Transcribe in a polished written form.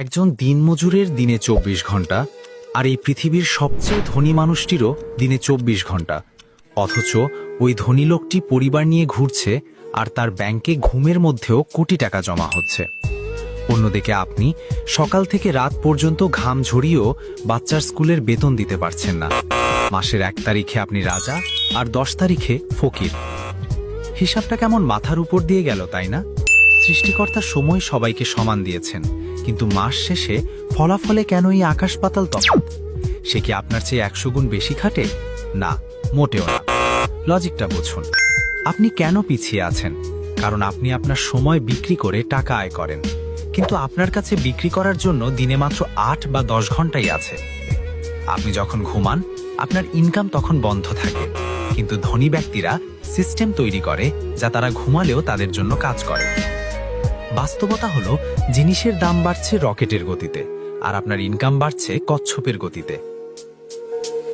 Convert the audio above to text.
একজন দিনমজুরের দিনে ২৪ ঘন্টা, আর এই পৃথিবীর সবচেয়ে ধনী মানুষটিরও দিনে ২৪ ঘন্টা। অথচ ওই ধনী লোকটি পরিবার নিয়ে ঘুরছে, আর তার ব্যাংকে ঘুমের মধ্যেও কোটি টাকা জমা হচ্ছে। অন্যদিকে আপনি সকাল থেকে রাত পর্যন্ত ঘাম ঝরিয়েও বাচ্চার স্কুলের বেতন দিতে পারছেন না। মাসের ১ তারিখে আপনি রাজা, আর ১০ তারিখে ফকির। হিসাবটা কেমন মাথার উপর দিয়ে গেল, তাই না? সৃষ্টিকর্তা সময় সবাইকে সমান দিয়েছেন, কিন্তু মাস শেষে ফলাফলে কেন এই আকাশ পাতাল তফাৎ? সে কি আপনার চেয়ে ১০০ গুণ বেশি খাটে? না, মোটেও না। লজিকটা বুঝুন। আপনি কেন পিছিয়ে আছেন? কারণ আপনি আপনার সময় বিক্রি করে টাকা আয় করেন, কিন্তু আপনার কাছে বিক্রি করার জন্য দিনে মাত্র ৮ বা ১০ ঘন্টাই আছে। আপনি যখন ঘুমান, আপনার ইনকাম তখন বন্ধ থাকে, কিন্তু ধনী ব্যক্তিরা সিস্টেম তৈরি করে যা তারা ঘুমালেও তাদের জন্য কাজ করে। বাস্তবতা হলো, জিনিসের দাম বাড়ছে রকেটের গতিতে, আর আপনার ইনকাম বাড়ছে কচ্ছপের গতিতে।